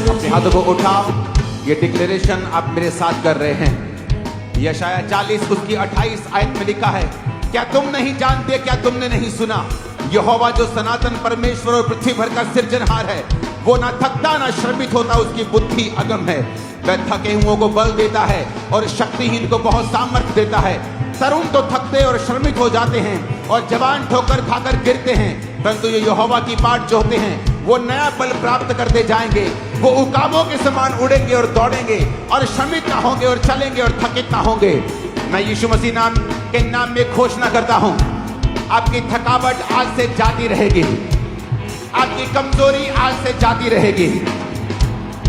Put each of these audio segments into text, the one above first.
अपने हाथों को उठाओ। ये डिक्लेरेशन आप मेरे साथ कर रहे हैं। यशाया 40 उसकी 28 आयत में लिखा है, क्या तुम नहीं जानते, क्या तुमने नहीं सुना, यहोवा जो सनातन परमेश्वर और पृथ्वी भर का सृजनहार है, वो ना थकता ना श्रमित होता, उसकी बुद्धि अगम है। वह थके हुओं को बल देता है और शक्तिहीन को बहुत सामर्थ्य देता है। तरुण तो थकते और श्रमित हो जाते हैं और जवान ठोकर खाकर गिरते हैं, परंतु ये यहोवा की बाट जोहते हैं वो नया बल प्राप्त करते जाएंगे। वो उकाबों के समान उड़ेंगे और दौड़ेंगे और श्रमित ना होंगे और चलेंगे और थकित ना होंगे। मैं यीशु मसीह नाम के नाम में घोषणा करता हूं, आपकी थकावट आज से जाती रहेगी, आपकी कमजोरी आज से जाती रहेगी।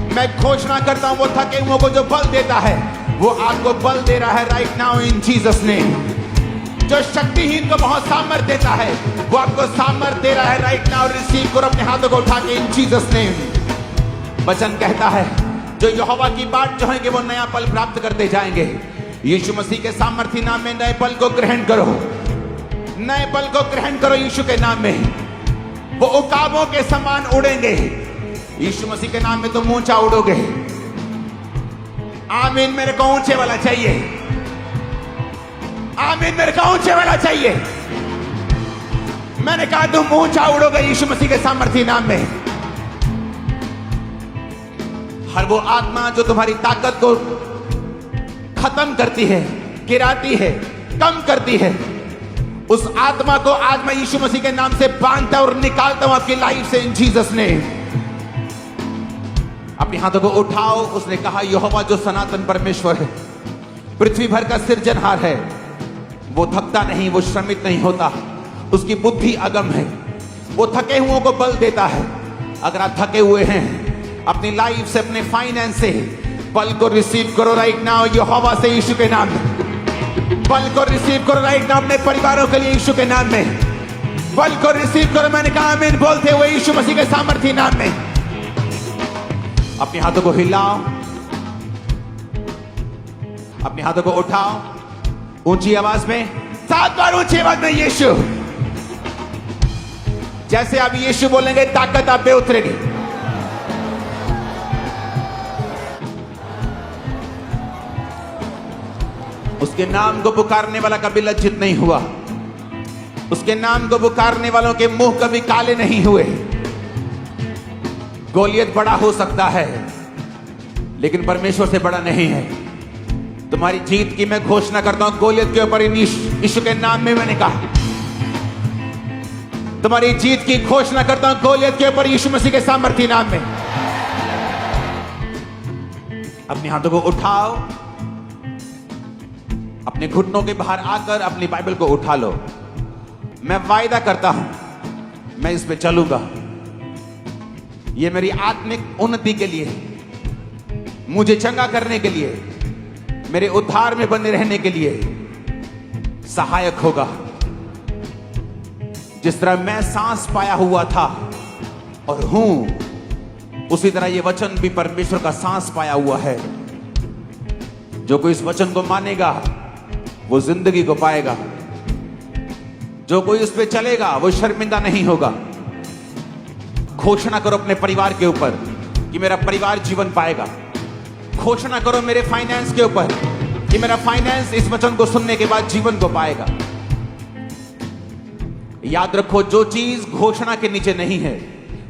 मैं घोषणा करता हूं, वो थके हुओं को जो बल देता है वो आपको बल दे रहा है right now in Jesus name. जो शक्तिहीन को बहुत सामर्थ्य देता है वो आपको सामर्थ्य दे रहा है राइट नाउ। रिसीव करो अपने हाथों को उठा के इन जीसस नेम। वचन कहता है जो यहोवा की बाट जोहेंगे वो नया बल प्राप्त करते जाएंगे। यीशु मसीह के सामर्थ्य नाम में नए बल को ग्रहण करो, नए बल को ग्रहण करो यीशु के नाम में। वो उकाबों के समान उड़ेंगे यीशु मसीह के नाम में, तुम ऊंचा उड़ोगे। आमीन। मेरे को ऊंचे वाला चाहिए, आमीन। मेरे को ऊंचे वाला चाहिए। मैंने कहा तुम ऊंचा उड़ोगे यीशु मसीह के सामर्थ्य नाम में। हर वो आत्मा जो तुम्हारी ताकत को खत्म करती है, गिराती है, कम करती है, उस आत्मा को आज मैं यीशु मसीह के नाम से बांधता और निकालता हूं आपकी लाइफ से इन जीसस नेम। अपने हाथों को उठाओ। उसने कहा यहोवा जो सनातन परमेश्वर है, पृथ्वी भर का सृजनहार है, वो थकता नहीं, वो श्रमित नहीं होता, उसकी बुद्धि अगम है, वो थके हुओं को बल देता है। अगर आप थके हुए हैं अपनी लाइफ से, अपने फाइनेंस से, बल को रिसीव करो राइट नाउ यहोवा से यीशु के नाम में। बल को रिसीव करो राइट नाउ अपने परिवारों के लिए यीशु के नाम में। बल को रिसीव करो। मैंने कहा आमीन बोलते हुए यीशु मसीह के सामर्थ्य नाम में। अपने हाथों को हिलाओ, अपने हाथों को उठाओ ऊंची आवाज में, 7 बार ऊंची आवाज में यीशु। जैसे आप यीशु बोलेंगे ताकत आप पे उतरेगी। उसके नाम को पुकारने वाला कभी लज्जित नहीं हुआ, उसके नाम को पुकारने वालों के मुंह कभी काले नहीं हुए। गोलियत बड़ा हो सकता है लेकिन परमेश्वर से बड़ा नहीं है। तुम्हारी जीत की मैं घोषणा करता हूं गोलियत के ऊपर यीशु के नाम में। मैंने कहा तुम्हारी जीत की घोषणा करता हूं गोलियत के ऊपर यीशु मसीह के सामर्थ्य नाम में। अपने हाथों को उठाओ, अपने घुटनों के बाहर आकर अपनी बाइबल को उठा लो। मैं वायदा करता हूं मैं इस पे चलूंगा। ये मेरी आत्मिक उन्नति के लिए, मुझे चंगा करने के लिए, मेरे उद्धार में बने रहने के लिए सहायक होगा। जिस तरह मैं सांस पाया हुआ था और हूं, उसी तरह ये वचन भी परमेश्वर का सांस पाया हुआ है। जो कोई इस वचन को मानेगा वो जिंदगी को पाएगा। जो कोई इस पे चलेगा वो शर्मिंदा नहीं होगा। घोषणा करो अपने परिवार के ऊपर कि मेरा परिवार जीवन पाएगा। घोषणा करो मेरे फाइनेंस के ऊपर कि मेरा फाइनेंस इस वचन को सुनने के बाद जीवन को पाएगा। याद रखो जो चीज घोषणा के नीचे नहीं है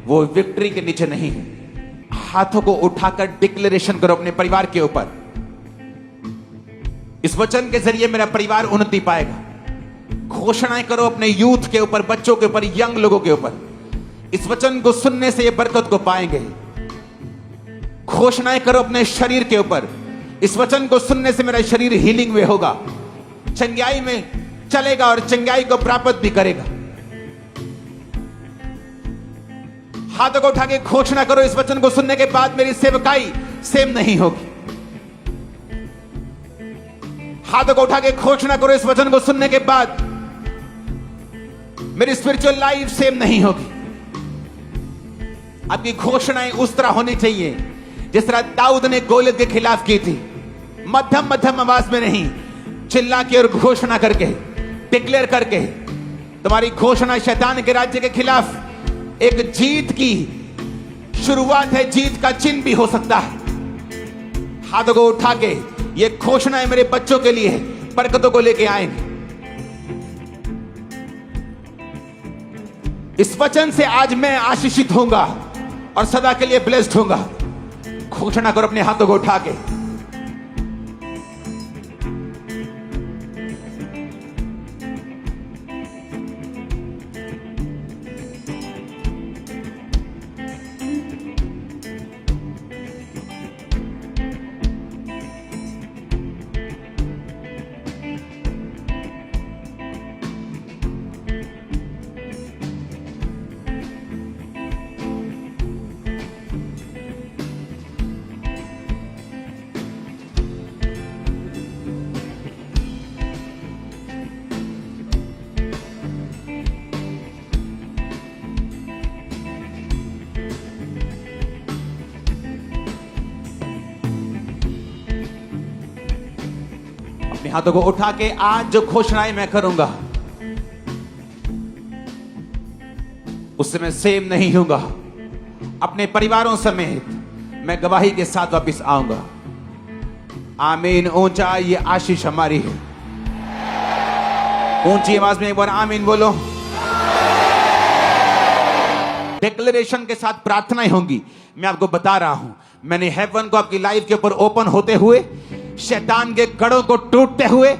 वो विक्ट्री के नीचे नहीं है। हाथों को उठाकर डिक्लेरेशन करो अपने परिवार के ऊपर, इस वचन के जरिए मेरा परिवार उन्नति पाएगा। घोषणाएं करो अपने यूथ के ऊपर, बच्चों के ऊपर, यंग लोगों के ऊपर, इस वचन को सुनने से ये बरकत को पाएंगे। घोषणाएं करो अपने शरीर के ऊपर, इस वचन को सुनने से मेरा शरीर हीलिंग में होगा, चंगाई में चलेगा और चंगाई को प्राप्त भी करेगा। हाथों को उठा के घोषणा करो इस वचन को सुनने के बाद मेरी सेवकाई सेम नहीं होगी। हाथों को उठा के घोषणा करो इस वचन को सुनने के बाद मेरी स्पिरिचुअल लाइफ सेम नहीं होगी। आपकी घोषणाएं उस तरह होनी चाहिए जिस तरह दाऊद ने गोलियत के खिलाफ की थी। मध्यम मध्यम आवाज में नहीं, चिल्ला के और घोषणा करके, डिक्लेयर करके। तुम्हारी घोषणा शैतान के राज्य के खिलाफ एक जीत की शुरुआत है जीत का चिन्ह भी हो सकता है। हाथों को उठा के ये घोषणा है मेरे बच्चों के लिए, बरकतों को लेके आएंगे। इस वचन से आज मैं आशीषित होऊंगा और सदा के लिए ब्लेस्ड होऊंगा। घोषणा करो अपने हाथों को उठा के। अपने हाथों को उठा के आज जो घोषणाएं मैं करूंगा उससे मैं सेम नहीं होऊंगा। अपने परिवारों समेत मैं गवाही के साथ वापस आऊंगा। आमीन। ऊंचा ये आशीष हमारी है। ऊंची आवाज में एक बार आमीन बोलो। डिक्लेरेशन के साथ प्रार्थनाएं होंगी। मैं आपको बता रहा हूं, मैंने हेवन को आपकी लाइफ के ऊपर ओपन होते हुए, शैतान के गढ़ों को टूटते हुए,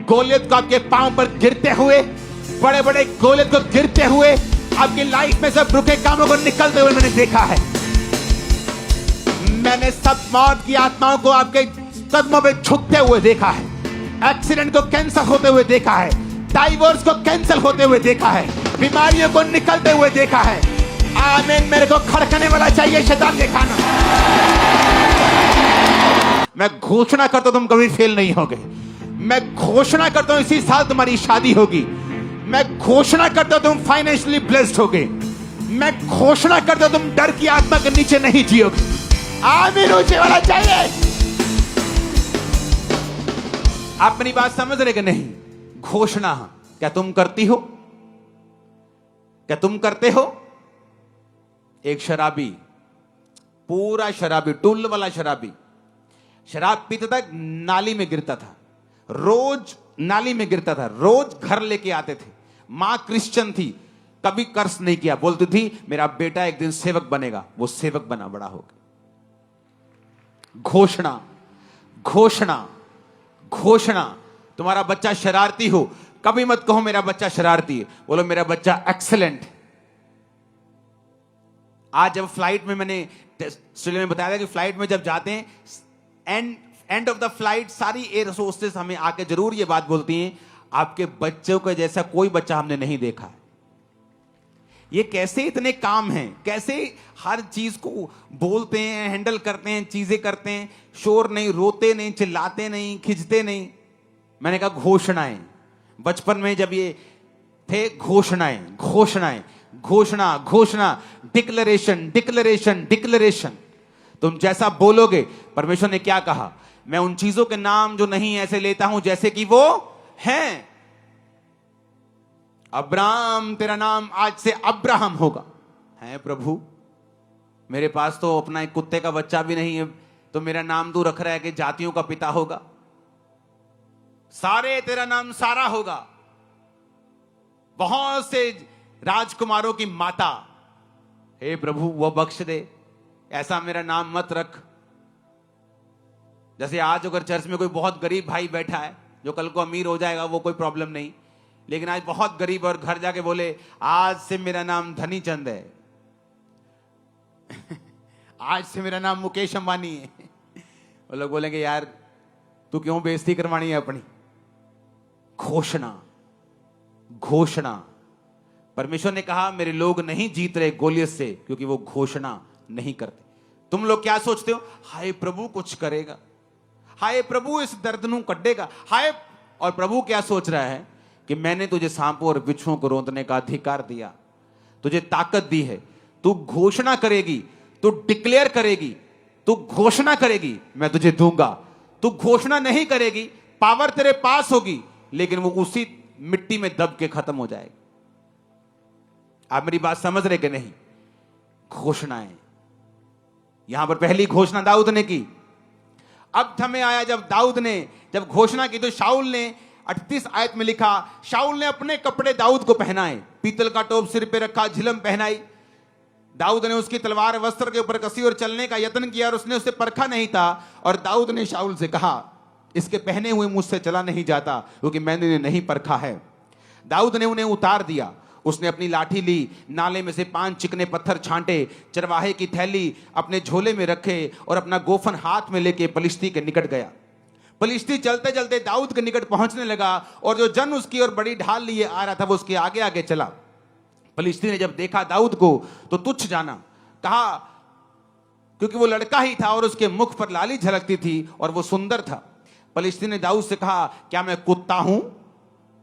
गोलियत को आपके पांव पर गिरते हुए, बड़े बड़े गोलियत को गिरते हुए, आपकी लाइफ में सब रुके कामों को निकलते हुए मैंने देखा है। मैंने सब मौत की आत्माओं को आपके कदमों पे झुकते हुए देखा है। एक्सीडेंट को कैंसिल होते हुए देखा है। डाइवोर्स को कैंसिल होते हुए देखा है। बीमारियों को निकलते हुए देखा है। आमीन। मेरे को खड़कने वाला चाहिए शैतान के खाना। मैं घोषणा करता हूं तुम कभी फेल नहीं होगे। मैं घोषणा करता हूं इसी साल तुम्हारी शादी होगी। मैं घोषणा करता हूं तुम फाइनेंशियली ब्लेस्ड होगे। मैं घोषणा करता हूं तुम डर की आत्मा के नीचे नहीं जियोगे। आमीन। ऊंचे वाला चाहिए। आप मेरी बात समझ रहे कि नहीं? घोषणा क्या तुम करती हो? क्या तुम करते हो? एक शराबी, पूरा शराबी, टुल्ल वाला शराबी, शराब पीता था, नाली में गिरता था, रोज नाली में गिरता था, रोज घर लेके आते थे। मां क्रिश्चियन थी, कभी कर्ज नहीं किया, बोलती थी मेरा बेटा एक दिन सेवक बनेगा। वो सेवक बना, बड़ा हो गया। घोषणा, घोषणा, घोषणा। तुम्हारा बच्चा शरारती हो, कभी मत कहो मेरा बच्चा शरारती है, बोलो मेरा बच्चा एक्सीलेंट। आज जब फ्लाइट में, मैंने में बताया था कि फ्लाइट में जब जाते हैं, एंड ऑफ द फ्लाइट सारी एयर होस्टेस हमें आके जरूर ये बात बोलती हैं, आपके बच्चों के जैसा कोई बच्चा हमने नहीं देखा। ये कैसे इतने काम हैं, कैसे हर चीज को बोलते हैं, हैंडल करते हैं, चीजें करते हैं, शोर नहीं, रोते नहीं, चिल्लाते नहीं, खिंचते नहीं। मैंने कहा घोषणाएं। बचपन में जब ये थे, घोषणाएं, घोषणाएं, घोषणा, घोषणा, डिक्लेरेशन, डिक्लेरेशन, डिक्लेरेशन। तुम जैसा बोलोगे, परमेश्वर ने क्या कहा, मैं उन चीजों के नाम जो नहीं ऐसे लेता हूं जैसे कि वो हैं। अब्राहम, तेरा नाम आज से अब्राहम होगा। है प्रभु, मेरे पास तो अपना एक कुत्ते का बच्चा भी नहीं है, तो मेरा नाम तू रख रहा है कि जातियों का पिता होगा। सारे, तेरा नाम सारा होगा। बहुत से राजकुमारों की माता, हे प्रभु वो बख्श दे, ऐसा मेरा नाम मत रख। जैसे आज अगर चर्च में कोई बहुत गरीब भाई बैठा है, जो कल को अमीर हो जाएगा वो कोई प्रॉब्लम नहीं, लेकिन आज बहुत गरीब और घर जाके बोले आज से मेरा नाम धनी चंद है आज से मेरा नाम मुकेश अंबानी है वो लोग बोलेंगे यार तू क्यों बेइज्जती करवानी है अपनी। घोषणा, घोषणा। परमेश्वर ने कहा मेरे लोग नहीं जीत रहे गोलियत से क्योंकि वो घोषणा नहीं करते। तुम लोग क्या सोचते हो, हाय प्रभु कुछ करेगा, हाय प्रभु इस दर्द नू कटेगा, हाय। और प्रभु क्या सोच रहा है कि मैंने तुझे सांपों और बिच्छुओं को रोंदने का अधिकार दिया, तुझे ताकत दी है, तू घोषणा करेगी, तू डिक्लेयर करेगी, तू घोषणा करेगी, मैं तुझे दूंगा। तू घोषणा नहीं करेगी, पावर तेरे पास होगी, लेकिन वो उसी मिट्टी में दब के खत्म हो जाएगी। आप मेरी बात समझ रहे कि नहीं? घोषणाएं, यहां पर पहली घोषणा दाऊद ने की। अब समय आया जब दाऊद ने जब घोषणा की तो शाऊल ने 38 आयत में लिखा, शाऊल ने अपने कपड़े दाऊद को पहनाए, पीतल का टोप सिर पे रखा, झिलम पहनाई। दाऊद ने उसकी तलवार वस्त्र के ऊपर कसी और चलने का यत्न किया और उसने उसे परखा नहीं था। और दाऊद ने शाऊल से कहा, इसके पहने हुए मुझसे चला नहीं जाता, क्योंकि मैंने इन्हें नहीं परखा है। दाऊद ने उन्हें उतार दिया। उसने अपनी लाठी ली, नाले में से 5 चिकने पत्थर छांटे, चरवाहे की थैली अपने झोले में रखे और अपना गोफन हाथ में लेके पलिश्ती के निकट गया। पलिश्ती चलते चलते दाऊद के निकट पहुंचने लगा और जो जन उसकी ओर बड़ी ढाल लिए आ रहा था वो उसके आगे आगे चला। पलिश्ती ने जब देखा दाऊद को तो तुच्छ जाना, कहा, क्योंकि वो लड़का ही था और उसके मुख पर लाली झलकती थी और वो सुंदर था। पलिश्ती ने दाऊद से कहा, क्या मैं कुत्ता हूं,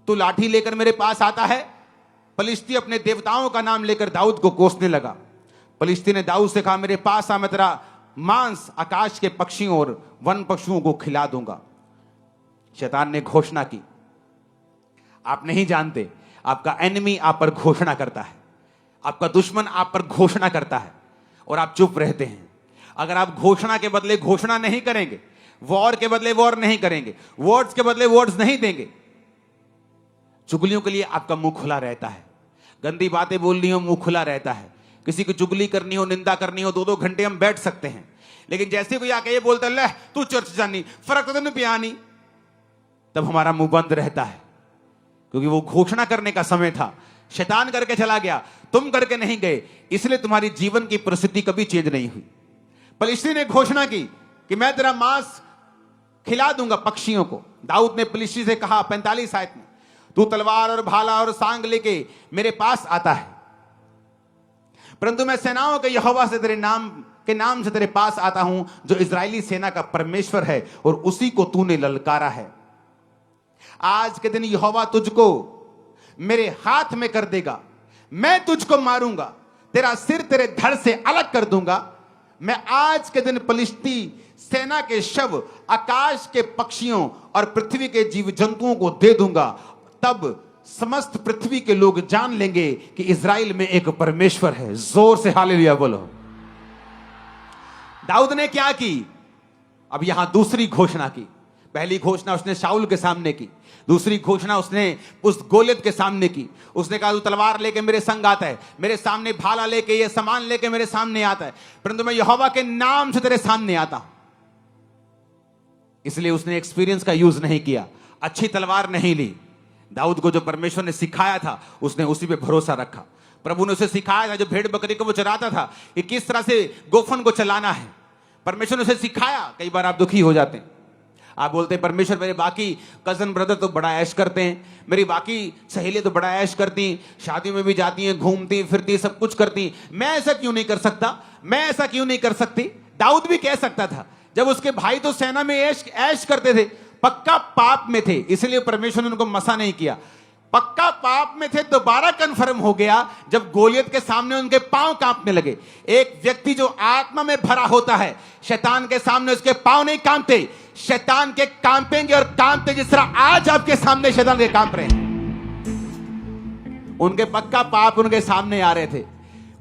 तू लाठी लेकर मेरे पास आता है? पलिश्ती अपने देवताओं का नाम लेकर दाऊद को कोसने लगा। पलिश्ती ने दाऊद से कहा, मेरे पास आ, मैं तेरा मांस आकाश के पक्षियों और वन पशुओं को खिला दूंगा। शैतान ने घोषणा की। आप नहीं जानते, आपका एनिमी आप पर घोषणा करता है, आपका दुश्मन आप पर घोषणा करता है और आप चुप रहते हैं। अगर आप घोषणा के बदले घोषणा नहीं करेंगे, वॉर के बदले वॉर नहीं करेंगे, वर्ड्स के बदले वर्ड्स नहीं देंगे, चुगलियों के लिए आपका मुंह खुला रहता है, गंदी बातें बोलनी हो मुंह खुला रहता है, किसी की चुगली करनी हो, निंदा करनी हो, 2-2 घंटे हम बैठ सकते हैं। लेकिन जैसे कोई आके ये बोलता है, ले तू चर्च जानी, फर्क तो नहीं पियानी, तब हमारा मुंह बंद रहता है, क्योंकि वो घोषणा करने का समय था। शैतान करके चला गया, तुम करके नहीं गए, इसलिए तुम्हारी जीवन की परिस्थिति कभी चेंज नहीं हुई। पलिश्ती ने घोषणा की कि मैं तेरा मांस खिला दूंगा पक्षियों को। दाऊद ने पलिश्ती से कहा 45 आयत में, तू तलवार और भाला और सांग लेके मेरे पास आता है, परंतु मैं सेनाओं के यहोवा से तेरे नाम से तेरे पास आता हूं, जो इजरायली सेना का परमेश्वर है और उसी को तूने ललकारा है। आज के दिन यहोवा तुझको मेरे हाथ में कर देगा, मैं तुझको मारूंगा, तेरा सिर तेरे धड़ से अलग कर दूंगा। मैं आज के दिन पलिश्ती सेना के शव आकाश के पक्षियों और पृथ्वी के जीव जंतुओं को दे दूंगा, तब समस्त पृथ्वी के लोग जान लेंगे कि इज़राइल में एक परमेश्वर है। जोर से हालेलुया बोलो। दाऊद ने क्या की? अब यहां दूसरी घोषणा की। पहली घोषणा उसने शाऊल के सामने की, दूसरी घोषणा उसने उस गोलियत के सामने की। उसने कहा, तू तलवार लेके मेरे संग आता है, मेरे सामने भाला लेके, ये सामान लेके मेरे सामने आता है, परंतु मैं यहोवा के नाम से तेरे सामने आता हूं। इसलिए उसने एक्सपीरियंस का यूज नहीं किया, अच्छी तलवार नहीं ली। दाऊद को जो परमेश्वर ने सिखाया था उसने उसी पे भरोसा रखा। प्रभु ने उसे सिखाया था, जो भेड़ बकरी को वो चराता था, कि किस तरह से गोफन को चलाना है। परमेश्वर ने उसे सिखाया। कई बार आप दुखी हो जाते हैं, आप बोलते हैं, परमेश्वर मेरे बाकी कजन ब्रदर तो बड़ा ऐश करते हैं, मेरी बाकी सहेलियां तो बड़ा ऐश करती, शादी में भी जाती हैं, घूमती फिरती, सब कुछ करती, मैं ऐसा क्यों नहीं कर सकता, मैं ऐसा क्यों नहीं कर सकती। दाऊद भी कह सकता था, जब उसके भाई तो सेना में ऐश करते थे, पक्का पाप में थे, इसलिए परमेश्वर ने उनको मसा नहीं किया। पक्का पाप में थे, दोबारा कंफर्म हो गया जब गोलियत के सामने उनके पांव कांपने लगे। एक व्यक्ति जो आत्मा में भरा होता है, शैतान के सामने उसके पांव नहीं कांपते, शैतान के कांपेंगे और कांपते, जिस तरह आज आपके सामने शैतान के कांप रहे हैं। उनके पक्का पाप उनके सामने आ रहे थे।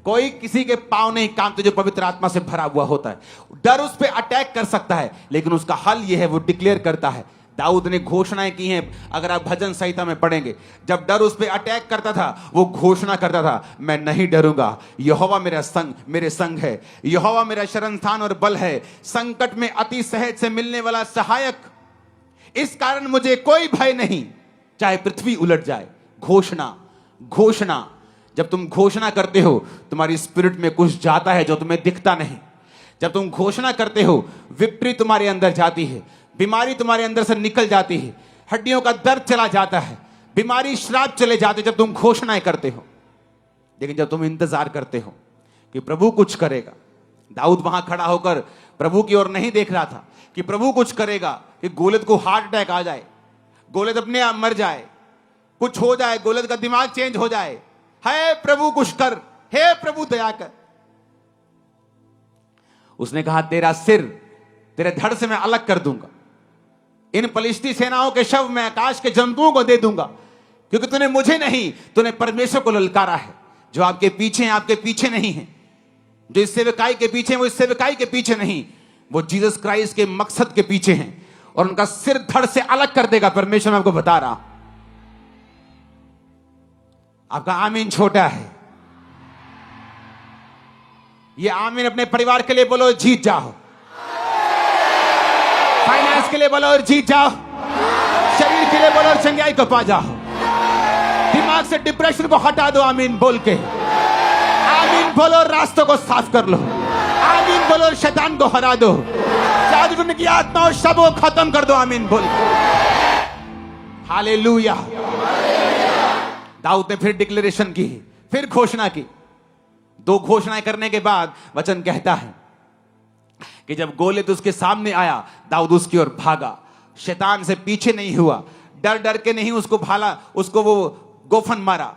कोई किसी के पांव नहीं कांपते जो पवित्र आत्मा से भरा हुआ होता है। डर उस पर अटैक कर सकता है, लेकिन उसका हल यह है, वो डिक्लेयर करता है। दाऊद ने घोषणाएं की हैं, अगर आप भजन संहिता में पढ़ेंगे, जब डर उस पर अटैक करता था, वो घोषणा करता था, मैं नहीं डरूंगा, यहोवा मेरे संग है, यहोवा मेरा शरण स्थान और बल है, संकट में अति सहज से मिलने वाला सहायक, इस कारण मुझे कोई भय नहीं, चाहे पृथ्वी उलट जाए। घोषणा जब तुम घोषणा करते हो, तुम्हारी स्पिरिट में कुछ जाता है जो तुम्हें दिखता नहीं। जब तुम घोषणा करते हो, विपरीत तुम्हारे अंदर जाती है, बीमारी तुम्हारे अंदर से निकल जाती है, हड्डियों का दर्द चला जाता है, बीमारी श्राप चले जाते, जब तुम घोषणाएं करते हो। लेकिन जब तुम इंतजार करते हो कि प्रभु कुछ करेगा, दाऊद वहां खड़ा होकर प्रभु की ओर नहीं देख रहा था कि प्रभु कुछ करेगा, कि गोलियत को हार्ट अटैक आ जाए, गोलियत अपने आप मर जाए, कुछ हो जाए, गोलियत का दिमाग चेंज हो जाए। हे प्रभु कुछ कर, हे प्रभु दया कर। उसने कहा, तेरा सिर तेरे धड़ से मैं अलग कर दूंगा, इन पलिश्ती सेनाओं के शव मैं आकाश के जंतुओं को दे दूंगा, क्योंकि तूने मुझे नहीं, तूने परमेश्वर को ललकारा है, जो आपके पीछे हैं, आपके पीछे नहीं है। जो इस सेवकाई के पीछे हैं, वो इस सेवकाई के पीछे नहीं, वो जीसस क्राइस्ट के मकसद के पीछे हैं, और उनका सिर धड़ से अलग कर देगा परमेश्वर। मैं आपको बता रहा, आपका आमीन छोटा है। ये आमीन अपने परिवार के लिए बोलो, जीत जाओ। फाइनेंस के लिए बोलो और जीत जाओ। शरीर के लिए बोलो और चंगाई को पा जाओ। दिमाग से डिप्रेशन को हटा दो आमीन बोल के। आमीन बोलो और रास्तों को साफ कर लो। आमीन बोलो और शैतान को हरा दो। जादू की आत्मा और सब को खत्म कर दो आमीन बोल के। हालेलुया। दाऊद ने फिर डिक्लेरेशन की, फिर घोषणा की। 2 घोषणाएं करने के बाद वचन कहता है कि जब गोलियत उसके सामने आया, दाऊद उसकी ओर भागा, शैतान से पीछे नहीं हुआ, डर डर के नहीं उसको भाला, उसको वो गोफन मारा।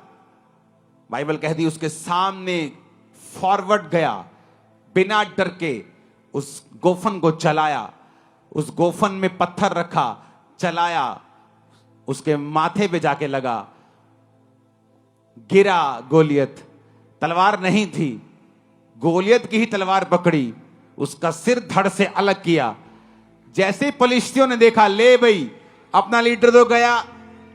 बाइबल कहती उसके सामने फॉरवर्ड गया, बिना डर के उस गोफन को चलाया, उस गोफन में पत्थर रखा, चलाया, उसके माथे पे जाके लगा, गिरा गोलियत। तलवार नहीं थी, गोलियत की ही तलवार पकड़ी, उसका सिर धड़ से अलग किया। जैसे फलिश्तियों ने देखा, ले भाई अपना लीडर तो गया,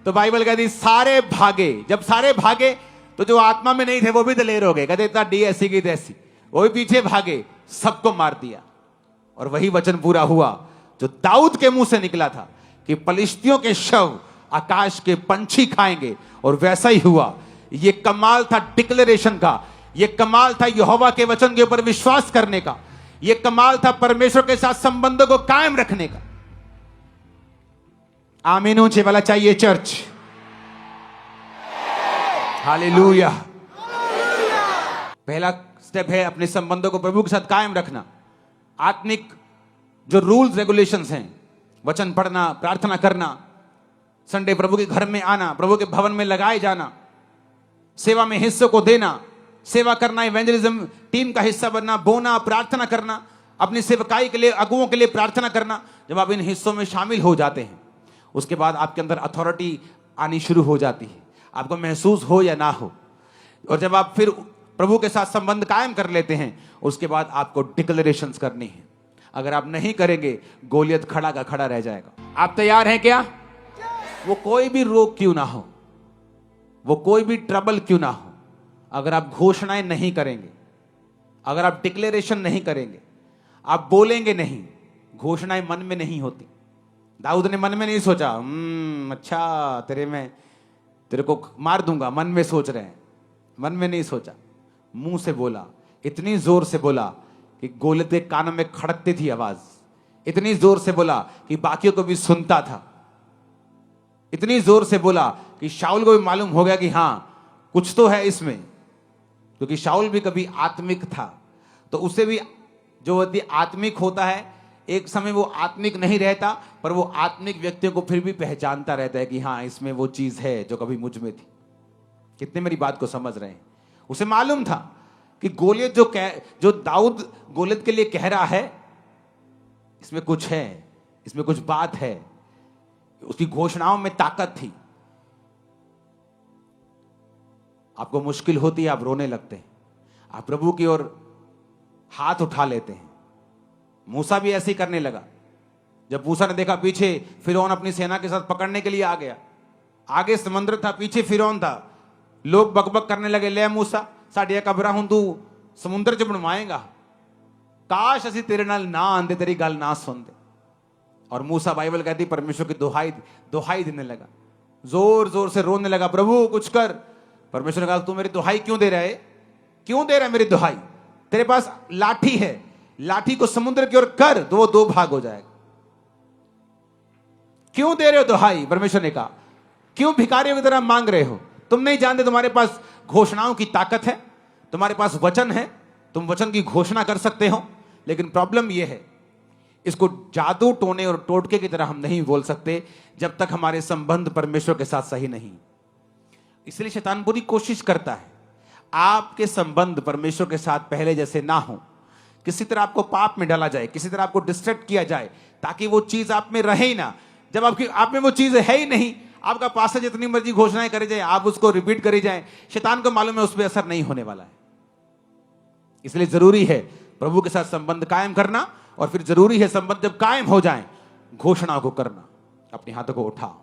तो बाइबल कहती सारे भागे। जब सारे भागे तो जो आत्मा में नहीं थे वो भी दलेर हो गए, कहते इतना डी ऐसी की तैसी, वो भी पीछे भागे, सबको मार दिया। और वही वचन पूरा हुआ जो दाऊद के मुंह से निकला था कि फलिश्तियों के शव आकाश के पंछी खाएंगे, और वैसा ही हुआ। ये कमाल था डिक्लेरेशन का, ये कमाल था यहोवा के वचन के ऊपर विश्वास करने का, ये कमाल था परमेश्वर के साथ संबंधों को कायम रखने का। आमीन ऊंचे वाला चाहिए चर्च। हालेलुया। पहला स्टेप है अपने संबंधों को प्रभु के साथ कायम रखना। आत्मिक जो रूल्स रेगुलेशंस हैं, वचन पढ़ना, प्रार्थना करना, संडे प्रभु के घर में आना, प्रभु के भवन में लगाए जाना, सेवा में हिस्सों को देना, सेवा करना, इवेंजलिज्म टीम का हिस्सा बनना, बोना, प्रार्थना करना, अपनी सेवकाई के लिए, अगुओं के लिए प्रार्थना करना। जब आप इन हिस्सों में शामिल हो जाते हैं, उसके बाद आपके अंदर अथॉरिटी आनी शुरू हो जाती है, आपको महसूस हो या ना हो। और जब आप फिर प्रभु के साथ संबंध कायम कर लेते हैं, उसके बाद आपको डिक्लेरेशंस करनी है। अगर आप नहीं करेंगे, गोलियत खड़ा का खड़ा रह जाएगा। आप तैयार हैं क्या? वो कोई भी रोग क्यों ना हो, वो कोई भी ट्रबल क्यों ना हो, अगर आप घोषणाएं नहीं करेंगे, अगर आप डिक्लेरेशन नहीं करेंगे, आप बोलेंगे नहीं, घोषणाएं मन में नहीं होती। दाऊद ने मन में नहीं सोचा अच्छा तेरे को मार दूंगा, मन में सोच रहे हैं, मन में नहीं सोचा, मुंह से बोला, इतनी जोर से बोला कि गोलियत के कानों में खड़कती थी आवाज, इतनी जोर से बोला कि बाकियों को भी सुनता था, इतनी जोर से बोला कि शाऊल को भी मालूम हो गया कि हाँ कुछ तो है इसमें, क्योंकि शाऊल भी कभी आत्मिक था, तो उसे भी जो आत्मिक होता है, एक समय वो आत्मिक नहीं रहता, पर वो आत्मिक व्यक्तियों को फिर भी पहचानता रहता है कि हाँ इसमें वो चीज है जो कभी मुझ में थी। कितने मेरी बात को समझ रहे हैं? उसे मालूम था कि गोलियत जो दाऊद गोलियत के लिए कह रहा है, इसमें कुछ है, इसमें कुछ बात है, उसकी घोषणाओं में ताकत थी। आपको मुश्किल होती है, आप रोने लगते हैं, आप प्रभु की ओर हाथ उठा लेते हैं। मूसा भी ऐसे ही करने लगा। जब मूसा ने देखा पीछे फिरौन अपनी सेना के साथ पकड़ने के लिए आ गया, आगे समुद्र था, पीछे फिरौन था, लोग बकबक करने लगे, ले मूसा साडिया कबरा हूं तू समुद्र च बनवाएगा, काश असी तेरे नाल ना आंदे, तेरी गल ना सुनते। और मूसा, बाइबल कहती, परमेश्वर की दुहाई देने लगा, जोर जोर से रोने लगा, प्रभु कुछ कर। परमेश्वर ने कहा तू मेरी दुहाई क्यों दे रहा है, क्यों दे रहा है मेरी दुहाई? तेरे पास लाठी है, लाठी को समुद्र की ओर कर तो वो 2 भाग हो जाएगा। क्यों दे रहे हो दुहाई? परमेश्वर ने कहा क्यों भिखारियों की तरह मांग रहे हो? तुम नहीं जानते तुम्हारे पास घोषणाओं की ताकत है, तुम्हारे पास वचन है, तुम वचन की घोषणा कर सकते हो, लेकिन प्रॉब्लम यह है इसको जादू टोने और टोटके की तरह हम नहीं बोल सकते जब तक हमारे संबंध परमेश्वर के साथ सही नहीं। इसलिए शैतान पूरी कोशिश करता है आपके संबंध परमेश्वर के साथ पहले जैसे ना हो, किसी तरह आपको पाप में डाला जाए, किसी तरह आपको डिस्ट्रैक्ट किया जाए, ताकि वो चीज आप में रहे ही ना। जब आप में वो चीज है ही नहीं, आपका पास्टर जितनी मर्जी घोषणाएं करे जाए, आप उसको रिपीट करी जाए, शैतान को मालूम है उस पर असर नहीं होने वाला है। इसलिए जरूरी है प्रभु के साथ संबंध कायम करना, और फिर जरूरी है संबंध जब कायम हो जाए घोषणा को करना। अपने हाथों को उठाओ।